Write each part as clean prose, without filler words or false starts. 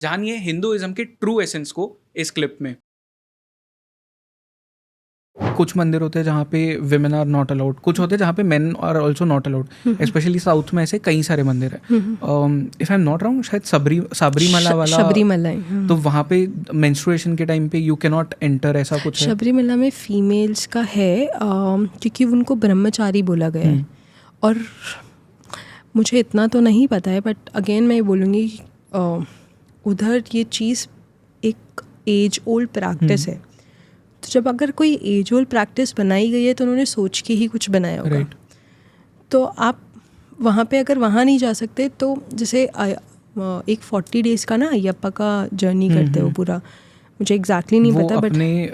जानिए हिंदुइज्म के true essence को इस क्लिप में। कुछ मंदिर होते हैं जहाँ पे विमेन आर नॉट अलाउड, कुछ होते हैं जहाँ पे men are also not allowed. Specially south में ऐसे कई सारे मंदिर है। If I am not wrong, शायद सबरीमला वाला, शबरीमला तो वहाँ पे मेंस्ट्रुएशन के टाइम पे यू कैन नॉट एंटर, ऐसा कुछ है। शबरीमला में फीमेल्स का है क्योंकि उनको ब्रह्मचारी बोला गया है। और मुझे इतना तो नहीं पता है, बट अगेन मैं बोलूँगी उधर ये चीज़ एक एज ओल्ड प्रैक्टिस है। तो जब अगर कोई एज ओल्ड प्रैक्टिस बनाई गई है तो उन्होंने सोच के ही कुछ बनाया होगा। तो आप वहाँ पे अगर वहाँ नहीं जा सकते तो जैसे एक 40 डेज़ का ना अयप्पा का जर्नी करते हो पूरा, मुझे एग्जैक्टली नहीं पता, बट अपने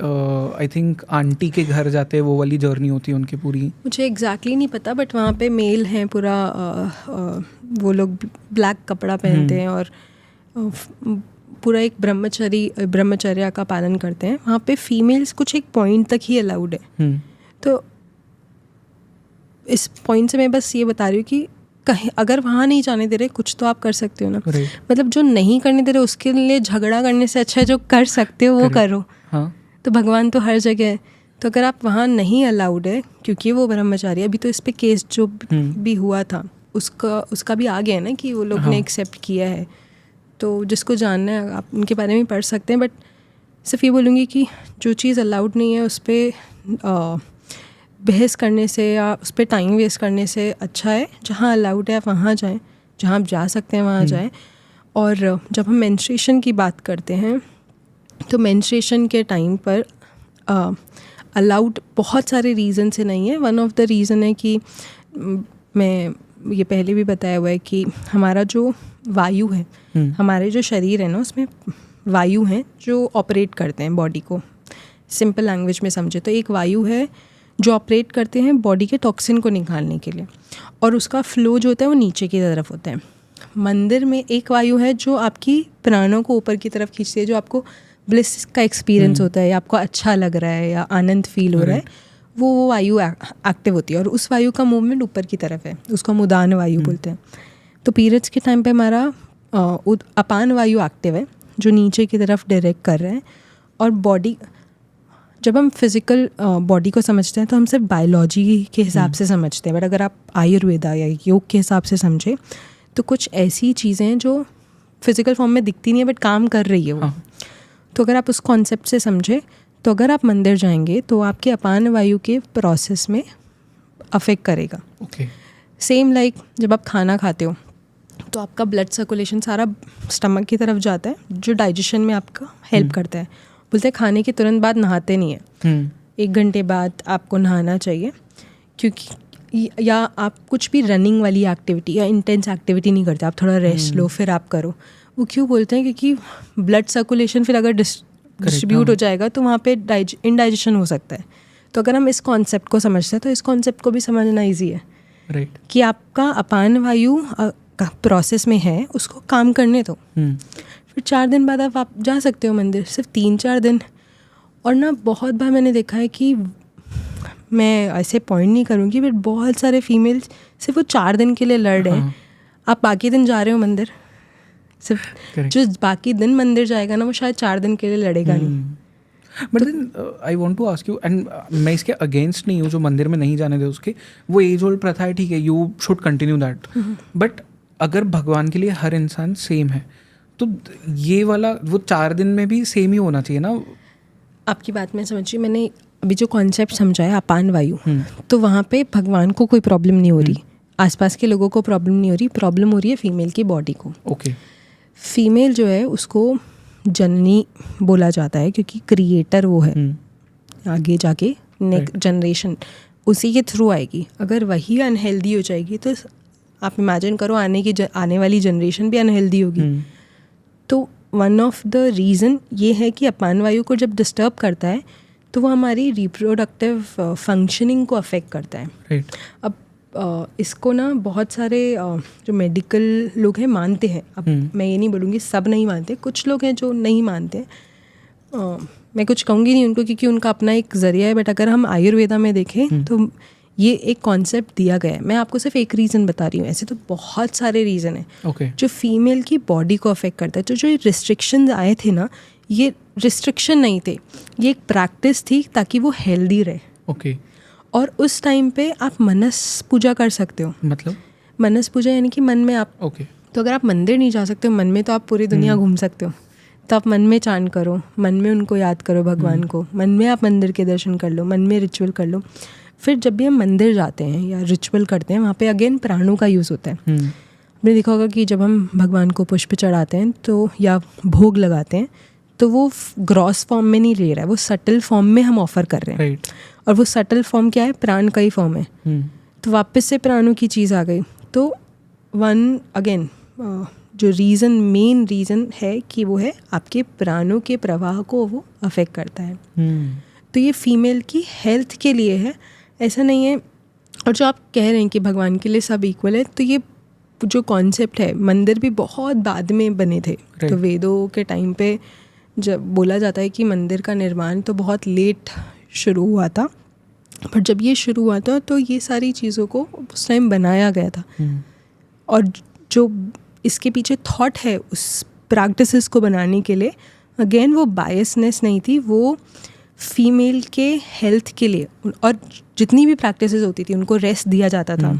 आई थिंक आंटी के घर जाते हैं, वो वाली जर्नी होती है उनकी पूरी। मुझे एग्जैक्टली नहीं पता, बट वहाँ पे मेल हैं पूरा, वो लोग ब्लैक कपड़ा पहनते हैं और पूरा एक ब्रह्मचर्या का पालन करते हैं। वहाँ पे फीमेल्स कुछ एक पॉइंट तक ही अलाउड है। तो इस पॉइंट से मैं बस ये बता रही हूँ कि कहीं अगर वहाँ नहीं जाने दे रहे, कुछ तो आप कर सकते हो ना। मतलब जो नहीं करने दे रहे उसके लिए झगड़ा करने से अच्छा है जो कर सकते हो वो करो। तो भगवान तो हर जगह है। तो अगर आप वहाँ नहीं अलाउड है क्योंकि वो ब्रह्मचारी, अभी तो इस पे केस जो भी हुआ था उसका भी आ गया है ना कि वो लोग ने एक्सेप्ट किया है। तो जिसको जानना है आप उनके बारे में पढ़ सकते हैं। बट सिर्फ ये बोलूँगी कि जो चीज़ अलाउड नहीं है उस पर बहस करने से या उस पर टाइम वेस्ट करने से अच्छा है जहाँ अलाउड है आप वहाँ जाएं, जहाँ आप जा सकते हैं वहाँ जाएं। और जब हम मेंस्ट्रुएशन की बात करते हैं तो मेंस्ट्रुएशन के टाइम पर अलाउड बहुत सारे रीज़न से नहीं है। वन ऑफ द रीज़न है कि मैं ये पहले भी बताया हुआ है कि हमारा जो वायु है, हमारे जो शरीर है ना उसमें वायु हैं जो ऑपरेट करते हैं बॉडी को। सिंपल लैंग्वेज में समझे तो एक वायु है जो ऑपरेट करते हैं बॉडी के टॉक्सिन को निकालने के लिए, और उसका फ्लो जो होता है वो नीचे की तरफ होता है। मंदिर में एक वायु है जो आपकी प्राणों को ऊपर की तरफ खींचती है, जो आपको ब्लिस का एक्सपीरियंस होता है या आपको अच्छा लग रहा है या आनंद फील हो रहा है, वो वायु एक्टिव होती है और उस वायु का मूवमेंट ऊपर की तरफ है, उसको हम उदान वायु बोलते हैं। तो पीरियड्स के टाइम पे हमारा अपान वायु एक्टिव है जो नीचे की तरफ डायरेक्ट कर रहे हैं। और बॉडी, जब हम फिज़िकल बॉडी को समझते हैं तो हम सिर्फ बायोलॉजी के हिसाब से समझते हैं, बट अगर आप आयुर्वेदा या योग के हिसाब से समझें तो कुछ ऐसी चीज़ें हैं जो फिज़िकल फॉर्म में दिखती नहीं है बट काम कर रही है वो। तो अगर आप उस कॉन्सेप्ट से समझें तो अगर आप मंदिर जाएंगे तो आपके अपान वायु के प्रोसेस में अफेक्ट करेगा। सेम लाइक जब आप खाना खाते हो तो आपका ब्लड सर्कुलेशन सारा स्टमक की तरफ जाता है जो डाइजेशन में आपका हेल्प करता है। बोलते हैं खाने के तुरंत बाद नहाते नहीं है, 1 घंटे बाद आपको नहाना चाहिए, क्योंकि या आप कुछ भी रनिंग वाली एक्टिविटी या इंटेंस एक्टिविटी नहीं करते, आप थोड़ा रेस्ट लो फिर आप करो। वो क्यों बोलते हैं? क्योंकि ब्लड सर्कुलेशन फिर अगर डिस्ट्रीब्यूट हो जाएगा तो वहाँ पे इनडाइजेशन हो सकता है। तो अगर हम इस कॉन्सेप्ट को समझते हैं तो इस कॉन्सेप्ट को भी समझना ईजी है कि आपका अपान वायु का प्रोसेस में है, उसको काम करने दो। फिर 4 दिन बाद आप जा सकते हो मंदिर, सिर्फ 3-4 दिन। और ना बहुत बार मैंने देखा है कि मैं ऐसे पॉइंट नहीं करूँगी बट बहुत सारे फीमेल्स सिर्फ वो 4 दिन के लिए लड़ रहे हैं। आप बाकी दिन जा रहे हो मंदिर, सिर्फ जो बाकी दिन मंदिर जाएगा ना वो शायद 4 दिन के लिए लड़ेगा नहीं। But then I want to ask you, and मैं इसके अगेंस्ट नहीं हूँ जो मंदिर में नहीं जाने दे उसके, वो एज ओल्ड प्रथा है, ठीक है, you should continue that. But अगर भगवान के लिए हर इंसान सेम है तो ये वाला वो 4 दिन में भी सेम ही होना चाहिए ना। आपकी बात मैं समझी, मैंने अभी जो कॉन्सेप्ट समझाया अपान वायु, तो वहाँ पे भगवान को कोई प्रॉब्लम नहीं हो रही, आसपास के लोगों को प्रॉब्लम नहीं हो रही, प्रॉब्लम हो रही है फीमेल की बॉडी को। फीमेल जो है उसको जननी बोला जाता है क्योंकि क्रिएटर वो है। आगे जाके नेक्स्ट जनरेशन उसी के थ्रू आएगी। अगर वही अनहेल्दी हो जाएगी तो आप इमेजिन करो आने वाली जनरेशन भी अनहेल्दी होगी। तो वन ऑफ द रीज़न ये है कि अपान वायु को जब डिस्टर्ब करता है तो वो हमारी रिप्रोडक्टिव फंक्शनिंग को अफेक्ट करता है। अब इसको ना बहुत सारे जो मेडिकल लोग हैं मानते हैं। अब मैं ये नहीं बोलूँगी सब नहीं मानते, कुछ लोग हैं जो नहीं मानते। मैं कुछ कहूँगी नहीं उनको क्योंकि उनका अपना एक ज़रिया है। बट अगर हम आयुर्वेदा में देखें तो ये एक कॉन्सेप्ट दिया गया है। मैं आपको सिर्फ एक रीज़न बता रही हूँ, ऐसे तो बहुत सारे रीज़न हैं जो फीमेल की बॉडी को अफेक्ट करता है। तो जो रिस्ट्रिक्शन आए थे ना, ये रिस्ट्रिक्शन नहीं थे, ये एक प्रैक्टिस थी ताकि वो हेल्दी रहे। और उस टाइम पे आप मनस पूजा कर सकते हो। मतलब मनस पूजा यानी कि मन में आप तो अगर आप मंदिर नहीं जा सकते हो, मन में तो आप पूरी दुनिया घूम सकते हो। तो आप मन में चांट करो, मन में उनको याद करो भगवान को, मन में आप मंदिर के दर्शन कर लो, मन में रिचुअल कर लो। फिर जब भी हम मंदिर जाते हैं या रिचुअल करते हैं, वहाँ पे अगेन प्राणों का यूज़ होता है। आपने देखा होगा कि जब हम भगवान को पुष्प चढ़ाते हैं तो या भोग लगाते हैं तो वो ग्रॉस फॉर्म में नहीं ले रहा है, वो सटल फॉर्म में हम ऑफर कर रहे हैं। और वो सटल फॉर्म क्या है? प्राण का ही फॉर्म है। तो वापस से प्राणों की चीज़ आ गई। तो वन अगेन जो मेन रीज़न है कि वो है आपके प्राणों के प्रवाह को वो अफेक्ट करता है। तो ये फीमेल की हेल्थ के लिए है, ऐसा नहीं है। और जो आप कह रहे हैं कि भगवान के लिए सब इक्वल है, तो ये जो कॉन्सेप्ट है, मंदिर भी बहुत बाद में बने थे। तो वेदों के टाइम पे जब बोला जाता है कि मंदिर का निर्माण तो बहुत लेट शुरू हुआ था, पर जब ये शुरू हुआ था तो ये सारी चीज़ों को उस टाइम बनाया गया था। और जो इसके पीछे थॉट है उस प्रैक्टिसेस को बनाने के लिए, अगेन वो बायसनेस नहीं थी, वो फीमेल के हेल्थ के लिए। और जितनी भी प्रैक्टिसेस होती थी उनको रेस्ट दिया जाता था,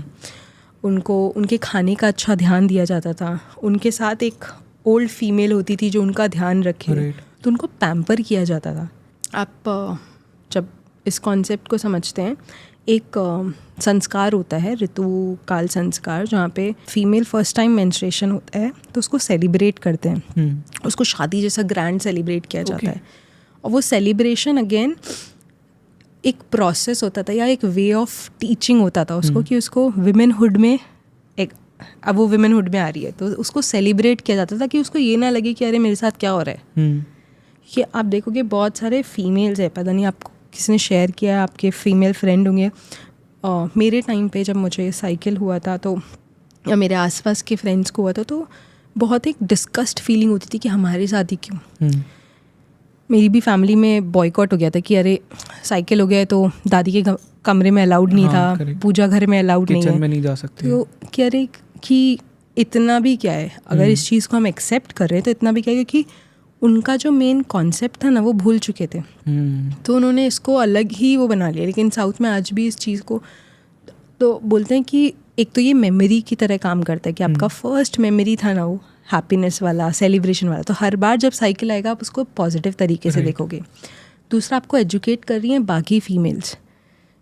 उनको उनके खाने का अच्छा ध्यान दिया जाता था, उनके साथ एक ओल्ड फीमेल होती थी जो उनका ध्यान रखे, तो उनको पैम्पर किया जाता था। आप जब इस कॉन्सेप्ट को समझते हैं, एक संस्कार होता है ऋतु काल संस्कार, जहाँ पे फीमेल फर्स्ट टाइम मेंस्ट्रुएशन होता है तो उसको सेलिब्रेट करते हैं। उसको शादी जैसा ग्रैंड सेलिब्रेट किया जाता है। और वो सेलिब्रेशन अगेन एक प्रोसेस होता था या एक वे ऑफ टीचिंग होता था उसको, कि उसको विमेनहुड में अब वो विमेनहुड में आ रही है तो उसको सेलिब्रेट किया जाता था, कि उसको ये ना लगे कि अरे मेरे साथ क्या हो रहा है। ये आप देखोगे बहुत सारे फीमेल्स है, पता नहीं आपको किसी ने शेयर किया है, आपके फीमेल फ्रेंड होंगे। मेरे टाइम पे जब मुझे साइकिल हुआ था तो, या मेरे आसपास के फ्रेंड्स को हुआ था, तो बहुत एक डिस्कस्ड फीलिंग होती थी कि हमारे साथ ही क्यों। मेरी भी फैमिली में बॉयकॉट हो गया था कि अरे साइकिल हो गया है तो दादी के कमरे में अलाउड नहीं था, पूजा घर में अलाउड नहीं है, किचन में नहीं जा सकते। तो कि अरे कि इतना भी क्या है, अगर इस चीज़ को हम एक्सेप्ट कर रहे हैं तो इतना भी क्या है, क्योंकि उनका जो मेन कॉन्सेप्ट था ना वो भूल चुके थे। तो उन्होंने इसको अलग ही वो बना लिया। लेकिन साउथ में आज भी इस चीज़ को तो बोलते हैं कि एक तो ये मेमोरी की तरह काम करता है, कि आपका फर्स्ट मेमोरी था ना वो हैप्पीनेस वाला, सेलिब्रेशन वाला, तो हर बार जब साइकिल आएगा आप उसको पॉजिटिव तरीके से देखोगे। दूसरा, आपको एजुकेट कर रही हैं बाकी फीमेल्स,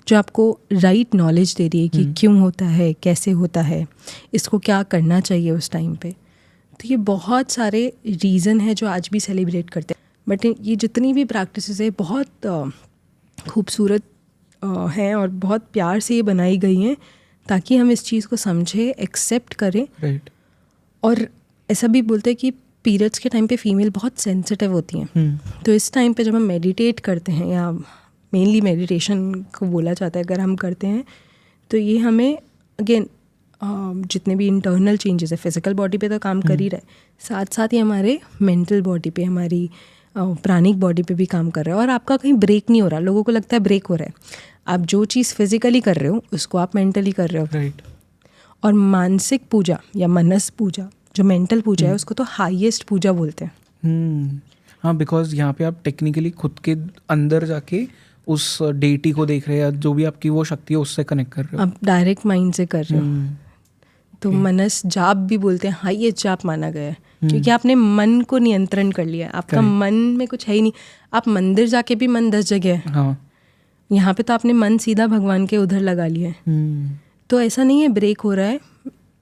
जो आपको राइट नॉलेज दे रही है कि क्यों होता है, कैसे होता है, इसको क्या करना चाहिए उस टाइम पे। तो ये बहुत सारे रीज़न है जो आज भी सेलिब्रेट करते हैं। बट ये जितनी भी प्रैक्टिसेस है बहुत खूबसूरत हैं और बहुत प्यार से ये बनाई गई हैं ताकि हम इस चीज़ को समझें, एक्सेप्ट करें। और ऐसा भी बोलते हैं कि पीरियड्स के टाइम पे फीमेल बहुत सेंसिटिव होती हैं। तो इस टाइम पे जब हम मेडिटेट करते हैं, या मेनली मेडिटेशन को बोला जाता है अगर हम करते हैं, तो ये हमें अगेन जितने भी इंटरनल चेंजेस है, फिजिकल बॉडी पे तो काम कर ही रहा है, साथ साथ ही हमारे मेंटल बॉडी पे, हमारी प्राणिक बॉडी पे भी काम कर रहा है। और आपका कहीं ब्रेक नहीं हो रहा। लोगों को लगता है ब्रेक हो रहा है। आप जो चीज़ फिजिकली कर रहे हो उसको आप मेंटली कर रहे हो। और मानसिक पूजा या मनस पूजा, जो मेंटल पूजा है, उसको तो हाईएस्ट पूजा बोलते हैं। हाँ, बिकॉज यहाँ पे आप टेक्निकली खुद के अंदर जाके उस डेटी को देख रहे हैं, जो भी आपकी वो शक्ति है उससे कनेक्ट कर रहे हो, आप डायरेक्ट माइंड से कर रहे हो। तो मनस जाप भी बोलते हैं, हाईएस्ट जाप माना गया है, क्योंकि आपने मन को नियंत्रण कर लिया है। आपका मन में कुछ है ही नहीं। आप मंदिर जाके भी मन 10 जगह है। हाँ। यहाँ पे तो आपने मन सीधा भगवान के उधर लगा लिया है। तो ऐसा नहीं है ब्रेक हो रहा है।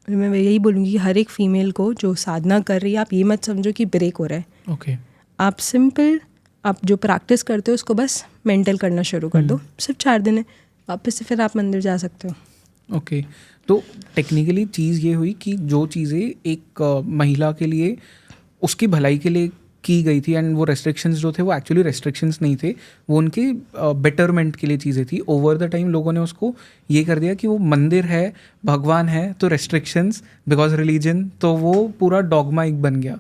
मैं यही बोलूँगी कि हर एक फीमेल को जो साधना कर रही है, आप ये मत समझो कि ब्रेक हो रहा है। ओके। आप सिंपल, आप जो प्रैक्टिस करते हो उसको बस मेंटल करना शुरू कर दो। सिर्फ 4 दिन है, वापस से फिर आप मंदिर जा सकते हो। ओके। तो टेक्निकली चीज़ ये हुई कि जो चीज़ें एक महिला के लिए उसकी भलाई के लिए की गई थी, एंड वो रेस्ट्रिक्शंस जो थे वो एक्चुअली रेस्ट्रिक्शंस नहीं थे, वो उनके बेटरमेंट के लिए चीज़ें थी। ओवर द टाइम लोगों ने उसको ये कर दिया कि वो मंदिर है, भगवान है, तो रेस्ट्रिक्शंस, बिकॉज रिलीजन, तो वो पूरा डॉगमा एक बन गया।